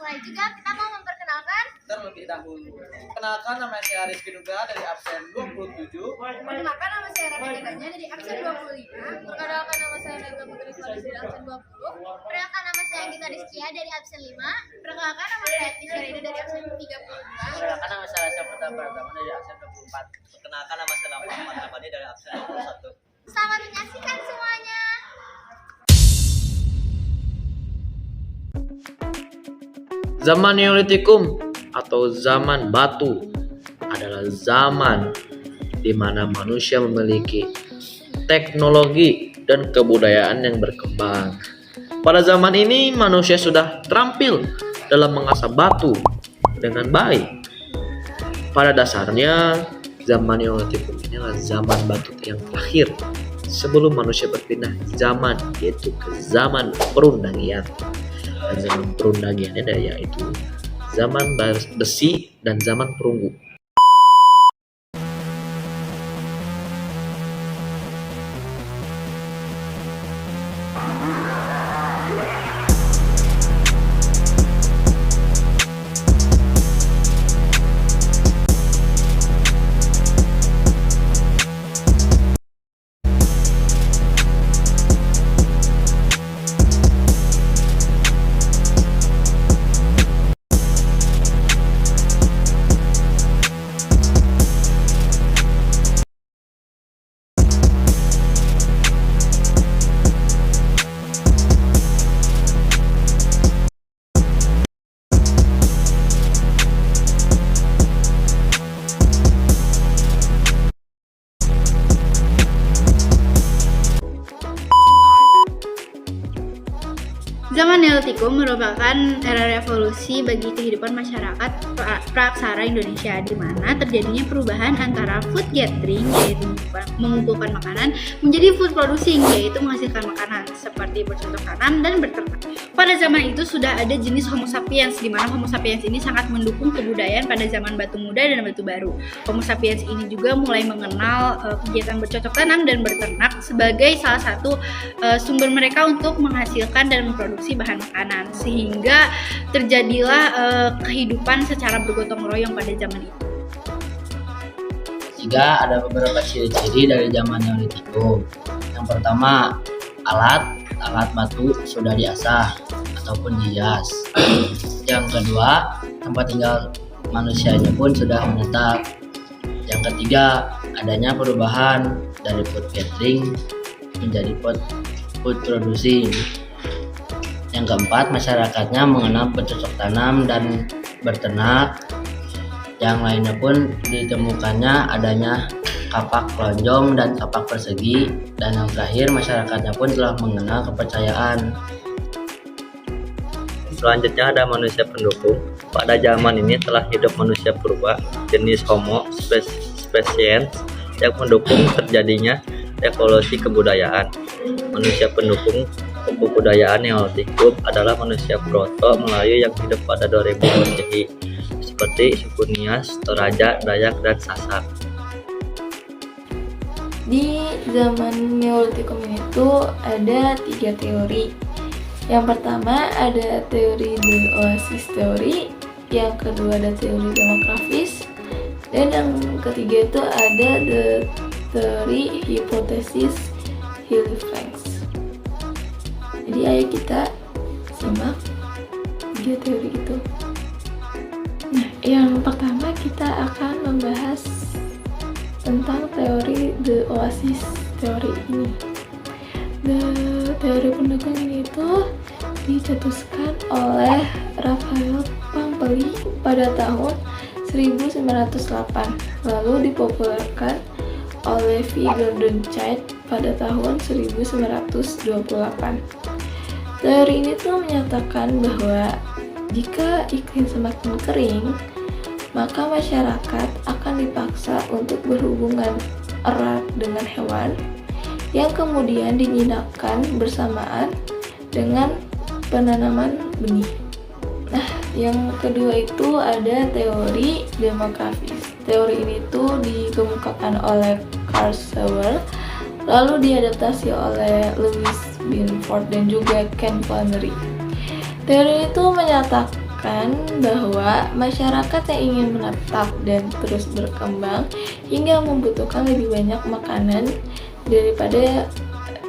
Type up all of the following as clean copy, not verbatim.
mulai juga, kita mau memperkenalkan terlebih dahulu. Kenalkan, nama saya Rizky Nugra dari absen 27. Perkenalkan, nama saya Rani Dedanya dari absen 25. Perkenalkan, nama saya Nanda Putri Solis dari absen 20. Perkenalkan, nama saya Anggita Rizkia dari absen 5. Perkenalkan, nama saya Tisha Rida dari absen 32. Perkenalkan, nama saya Syafruta Pratama dari absen 24. Perkenalkan, nama saya Muhammad Abadi dari absen 21. Selamat menyaksikan semuanya. Zaman Neolitikum atau zaman batu adalah zaman di mana manusia memiliki teknologi dan kebudayaan yang berkembang. Pada zaman ini manusia sudah terampil dalam mengasah batu dengan baik. Pada dasarnya zaman Neolitikum ini adalah zaman batu yang terakhir sebelum manusia berpindah zaman, yaitu ke zaman perundangian. Dan zaman perundangiannya yaitu zaman besi dan zaman perunggu. Zaman Neolitikum merupakan era revolusi bagi kehidupan masyarakat praaksara Indonesia, di mana terjadinya perubahan antara food gathering, yaitu mengumpulkan makanan, menjadi food producing, yaitu menghasilkan makanan, seperti bercocok tanam dan berternak. Pada zaman itu sudah ada jenis Homo sapiens, di mana Homo sapiens ini sangat mendukung kebudayaan pada zaman batu muda dan batu baru. Homo sapiens ini juga mulai mengenal kegiatan bercocok tanam dan berternak sebagai salah satu sumber mereka untuk menghasilkan dan memproduksi bahan makanan, sehingga terjadilah kehidupan secara bergotong royong pada zaman itu. Juga ada beberapa ciri-ciri dari zaman Neolitikum. Yang pertama, alat batu sudah diasah ataupun dihias. Yang kedua, tempat tinggal manusianya pun sudah menetap. Yang ketiga, adanya perubahan dari food gathering menjadi food producing. Yang keempat, masyarakatnya mengenal bercocok tanam dan berternak. Yang lainnya pun ditemukannya adanya kapak lonjong dan kapak persegi. Dan yang terakhir, masyarakatnya pun telah mengenal kepercayaan. Selanjutnya ada manusia pendukung. Pada zaman ini telah hidup manusia purba jenis Homo sapiens yang mendukung terjadinya evolusi kebudayaan. Manusia pendukung kebudayaan Neolitikum adalah manusia proto Melayu yang hidup pada 2000 Masehi, seperti suku Nias, Toraja, Dayak, dan Sasak. Di zaman Neolitikum ini tuh ada 3 teori. Yang pertama ada teori The Oasis Theory, yang kedua ada teori demografis, dan yang ketiga itu ada the teori hipotesis Hilly-Franks. Jadi ayo kita simak 3 teori itu. Nah, yang pertama kita akan membahas tentang teori The Oasis Theory ini. Teori pendukung ini itu dicetuskan oleh Raphael Pumpelly pada tahun 1908, lalu dipopulerkan oleh V. Gordon Chait pada tahun 1928. Teori ini tuh menyatakan bahwa jika iklim semakin kering, maka masyarakat akan dipaksa untuk berhubungan erat dengan hewan yang kemudian dijinakkan bersamaan dengan penanaman benih. Nah, yang kedua itu ada teori demografis. Teori ini tuh dikemukakan oleh Carl Sauer, lalu diadaptasi oleh Louis Binford dan juga Ken Flannery. Teori itu menyatakan mengatakan bahwa masyarakat yang ingin menetap dan terus berkembang hingga membutuhkan lebih banyak makanan daripada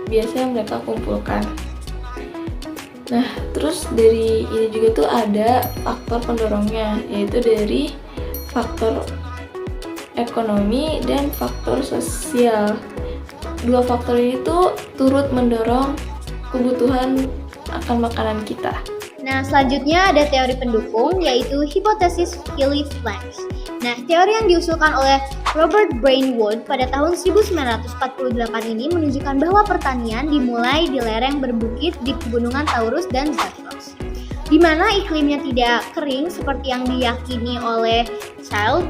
biasa yang mereka kumpulkan. Nah, terus dari ini juga tuh ada faktor pendorongnya, yaitu dari faktor ekonomi dan faktor sosial. Dua faktor ini tuh turut mendorong kebutuhan akan makanan kita. Nah, selanjutnya ada teori pendukung, yaitu hipotesis Philly-Flax. Nah, teori yang diusulkan oleh Robert Brainwood pada tahun 1948 ini menunjukkan bahwa pertanian dimulai di lereng berbukit di pegunungan Taurus dan Zagros, di mana iklimnya tidak kering seperti yang diyakini oleh Child.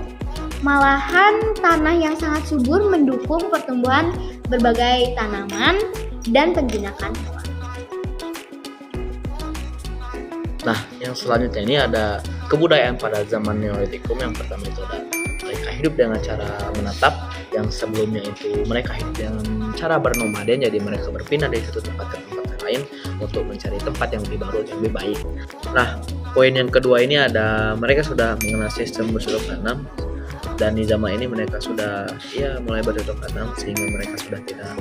Malahan tanah yang sangat subur mendukung pertumbuhan berbagai tanaman dan penjinakan hewan. Nah, yang selanjutnya ini ada kebudayaan pada zaman Neolitikum. Yang pertama itu ada mereka hidup dengan cara menetap, yang sebelumnya itu mereka hidup dengan cara bernomaden, jadi mereka berpindah dari satu tempat ke tempat yang lain untuk mencari tempat yang lebih baru, yang lebih baik. Nah, poin yang kedua ini ada mereka sudah mengenal sistem bercocok tanam, dan di zaman ini mereka sudah mulai bercocok tanam sehingga mereka sudah tidak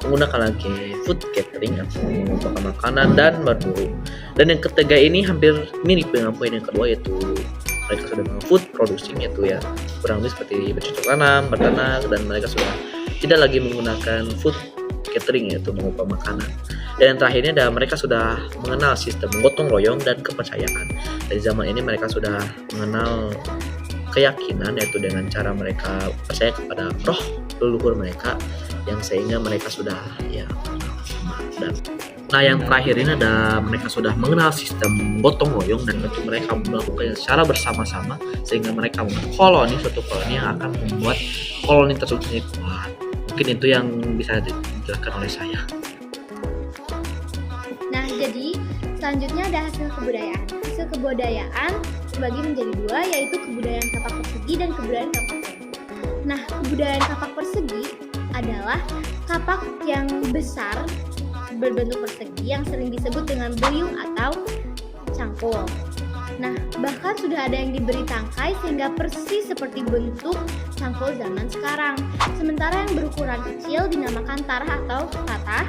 menggunakan lagi food gathering atau mengumpulkan makanan dan berburu. Dan yang ketiga ini hampir mirip dengan poin yang kedua, yaitu mereka sudah melakukan food producing, yaitu kurang lebih seperti bercocok tanam, berternak, dan mereka sudah tidak lagi menggunakan food gathering, yaitu mengumpul makanan. Dan yang terakhirnya adalah mereka sudah mengenal sistem gotong royong dan kepercayaan. Dari zaman ini mereka sudah mengenal keyakinan, yaitu dengan cara mereka percaya kepada roh leluhur mereka, yang sehingga mereka sudah sama. Dan nah, yang terakhir ini ada mereka sudah mengenal sistem gotong royong, dan tentu mereka melakukannya secara bersama-sama sehingga mereka membuat koloni, suatu koloni yang akan membuat koloni tersebut menjadi kuat. Mungkin itu yang bisa dijelaskan oleh saya. Nah, jadi selanjutnya ada hasil kebudayaan. Hasil kebudayaan terbagi menjadi dua, yaitu kebudayaan kapak persegi dan kebudayaan kapak lengkung. Nah, kebudayaan kapak persegi adalah kapak yang besar berbentuk persegi yang sering disebut dengan buyung atau cangkul. Nah, bahkan sudah ada yang diberi tangkai sehingga persis seperti bentuk cangkul zaman sekarang. Sementara yang berukuran kecil dinamakan tarah atau tatah.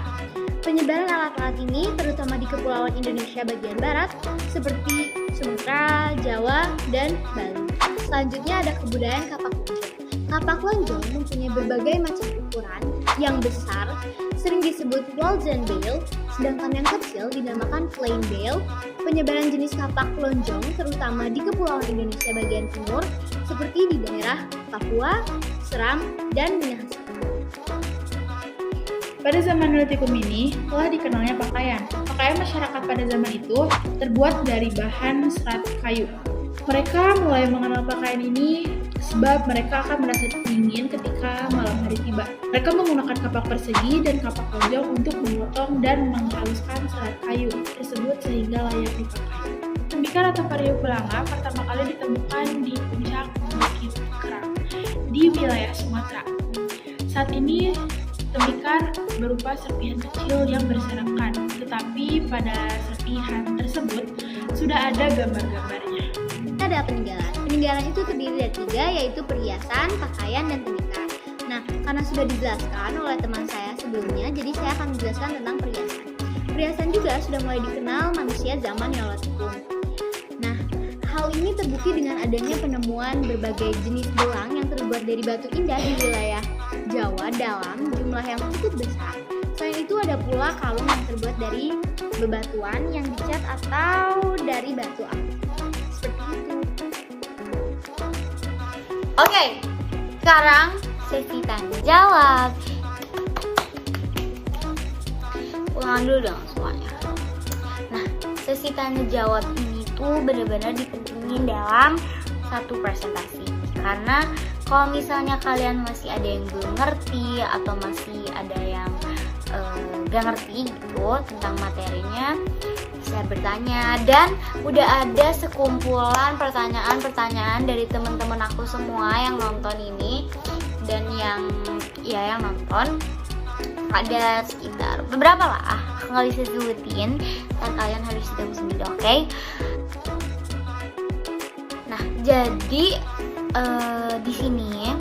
Penyebaran alat-alat ini terutama di kepulauan Indonesia bagian barat seperti Sumatera, Jawa, dan Bali. Selanjutnya ada kebudayaan kapak lonjong. Kapak lonjong mempunyai berbagai macam ukuran. Yang besar sering disebut Walden bale, sedangkan yang kecil dinamakan plain bale. Penyebaran jenis kapak lonjong terutama di kepulauan Indonesia bagian timur seperti di daerah Papua, Seram, dan Minahasa. Pada zaman Neolitikum ini telah dikenalnya pakaian. Pakaian masyarakat pada zaman itu terbuat dari bahan serat kayu. Mereka mulai mengenal pakaian ini sebab mereka akan merasa dingin ketika malam hari tiba. Mereka menggunakan kapak persegi dan kapak lonjong untuk memotong dan menghaluskan serat kayu tersebut sehingga layak dipakai. Tembikar atau Parahyangan pertama kali ditemukan di puncak Bukit Kerang di wilayah Sumatera. Saat ini tembikar berupa serpihan kecil yang berserakan, tetapi pada serpihan tersebut sudah ada gambar-gambarnya. Ada peninggalan. Peninggalan itu terdiri dari 3, yaitu perhiasan, pakaian, dan tembikar. Nah, karena sudah dijelaskan oleh teman saya sebelumnya, jadi saya akan menjelaskan tentang perhiasan. Perhiasan juga sudah mulai dikenal manusia zaman Neolitikum. Nah, hal ini terbukti dengan adanya penemuan berbagai jenis belang yang terbuat dari batu indah di wilayah Jawa dalam jumlah yang cukup besar. Selain itu ada pula kalung yang terbuat dari bebatuan yang dicat atau dari batu aktif. Seperti itu. Oke, sekarang sesi tanya jawab. Ulangan dulu dong semuanya. Nah, sesi tanya jawab ini tuh benar-benar dipentingin dalam satu presentasi. Karena kalau misalnya kalian masih ada yang belum ngerti atau masih ada yang gak ngerti gitu tentang materinya, saya bertanya, dan udah ada sekumpulan pertanyaan-pertanyaan dari teman-teman aku semua yang nonton ini dan yang nonton. Ada sekitar beberapa lah, nggak bisa sebutin, ntar kalian harus hitung sendiri, oke? Jadi di sini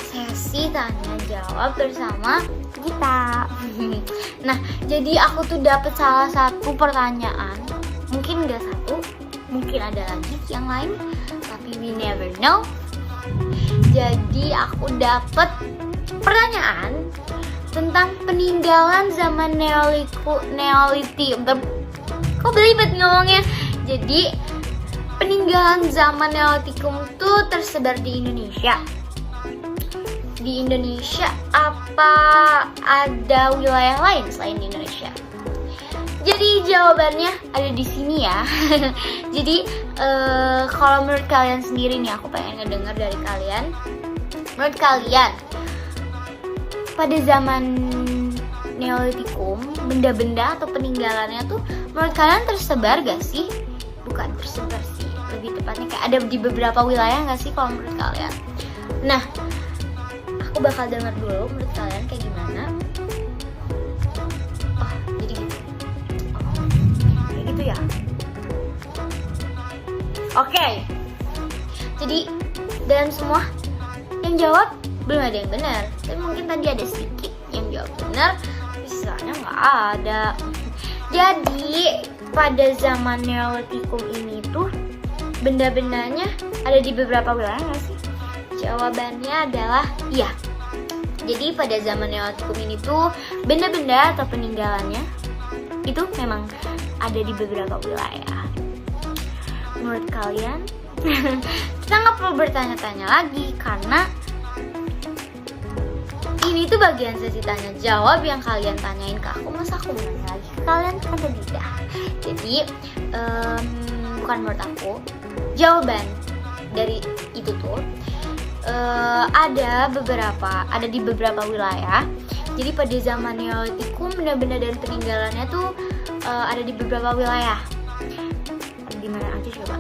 sesi tanya jawab bersama kita. Nah, jadi aku tuh dapet salah satu pertanyaan. Mungkin nggak satu, mungkin ada lagi yang lain, tapi we never know. Jadi aku dapet pertanyaan tentang peninggalan zaman Neolitik. Kok belibet ngomongnya? Jadi peninggalan zaman Neolitikum itu tersebar di Indonesia. Di Indonesia apa ada wilayah lain selain di Indonesia? Jadi jawabannya ada di sini ya. Jadi kalau menurut kalian sendiri nih, aku pengen ngedengar dari kalian. Menurut kalian pada zaman Neolitikum, benda-benda atau peninggalannya tuh menurut kalian tersebar gak sih? Bukan tersebar sih, lebih tepatnya kayak ada di beberapa wilayah gak sih kalau menurut kalian? Nah, aku bakal dengar dulu menurut kalian kayak gimana. Oh, jadi gitu. Kayak gitu ya. Oke. Jadi dalam semua yang jawab belum ada yang benar. Tapi mungkin tadi ada sedikit yang jawab benar, sisanya nggak ada. Jadi pada zaman Neolitikum ini tuh benda-bendanya ada di beberapa wilayah nggak sih? Jawabannya adalah iya. Jadi pada zaman Neolitikum ini tuh benda-benda atau peninggalannya itu memang ada di beberapa wilayah. Menurut kalian? Kita nggak perlu bertanya-tanya lagi karena ini tuh bagian sesi tanya jawab yang kalian tanyain ke aku. Masa aku nanya lagi ke kalian? Kan tidak. Jadi bukan menurut aku, jawaban dari itu tuh ada di beberapa wilayah. Jadi pada zaman Neolitikum benda-benda dan peninggalannya tuh ada di beberapa wilayah. Di mana aja coba?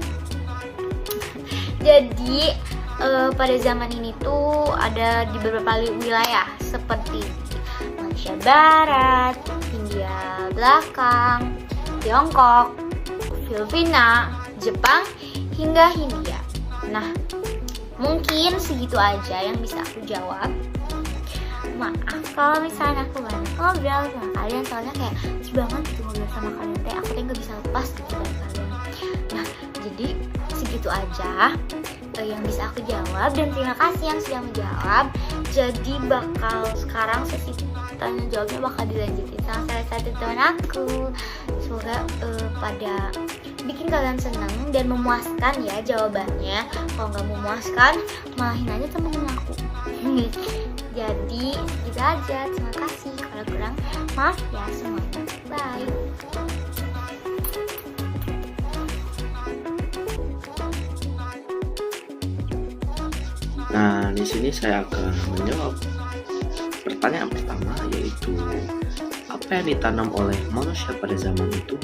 Jadi pada zaman ini tuh ada di beberapa wilayah seperti Malaysia Barat, Hindia Belakang, Tiongkok, Filipina, Jepang, hingga Hindia. Nah, mungkin segitu aja yang bisa aku jawab. Maaf kalau misalnya aku banyak ngobrol sama kalian, soalnya kayak lucu banget gitu ngobrol sama kalian, kayak aku kayak gak bisa lepas gitu dari kalian. Nah, jadi segitu aja yang bisa aku jawab, dan terima kasih yang sudah menjawab. Jadi bakal sekarang sesi tanya jawabnya bakal dilanjutin sama salah satu teman aku. Semoga pada bikin kalian senang dan memuaskan ya jawabannya. Kalau nggak memuaskan, malahin aja temen aku. Jadi gitu aja, terima kasih. Kalau kurang, maaf ya semuanya. Bye. Nah, di sini saya akan menjawab pertanyaan pertama, yaitu apa yang ditanam oleh manusia pada zaman itu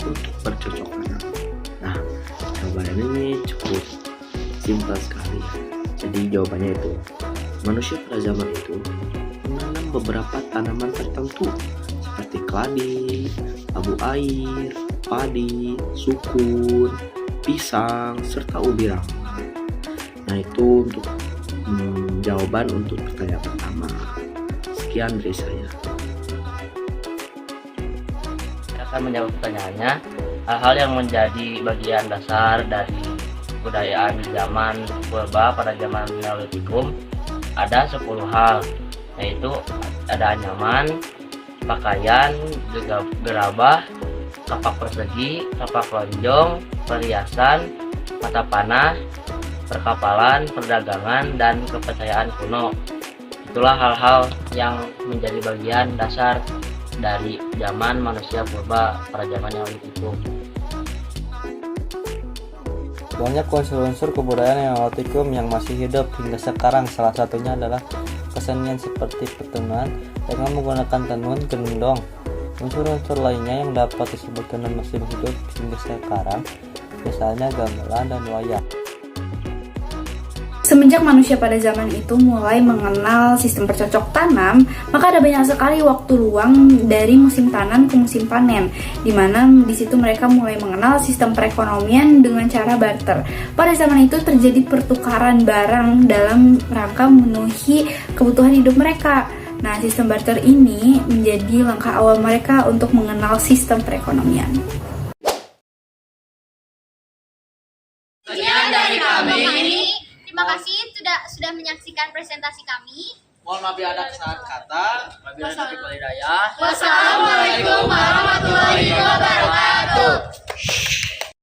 untuk bercocok tanam. Nah, jawabannya ini cukup simpel sekali. Jadi jawabannya itu manusia pada zaman itu menanam beberapa tanaman tertentu seperti keladi, labu air, padi, sukun, pisang, serta ubi rama. Nah, itu untuk jawaban untuk pertanyaan pertama. Sekian dari saya. Saya akan menjawab pertanyaannya. Hal-hal yang menjadi bagian dasar dari kebudayaan zaman purba pada zaman Neolitikum ada 10 hal, yaitu ada anyaman, pakaian, gerabah, kapak persegi, kapak lonjong, perhiasan, mata panah, perkapalan, perdagangan, dan kepercayaan kuno. Itulah hal-hal yang menjadi bagian dasar dari zaman manusia purba pada zaman Neolitikum. Banyak unsur-unsur kebudayaan Neolitikum yang masih hidup hingga sekarang. Salah satunya adalah kesenian seperti petenuan dengan menggunakan tenun gendong. Unsur-unsur lainnya yang dapat disebut tenun masih hidup hingga sekarang, misalnya gamelan dan wayang. Semenjak manusia pada zaman itu mulai mengenal sistem bercocok tanam, maka ada banyak sekali waktu luang dari musim tanam ke musim panen, di mana di situ mereka mulai mengenal sistem perekonomian dengan cara barter. Pada zaman itu terjadi pertukaran barang dalam rangka memenuhi kebutuhan hidup mereka. Nah, sistem barter ini menjadi langkah awal mereka untuk mengenal sistem perekonomian. Sekian dari kami. Terima kasih sudah menyaksikan presentasi kami. Mohon maaf bila ada kesalahan kata. Wabillahi taufiq wal hidayah. Wassalamualaikum warahmatullahi wabarakatuh.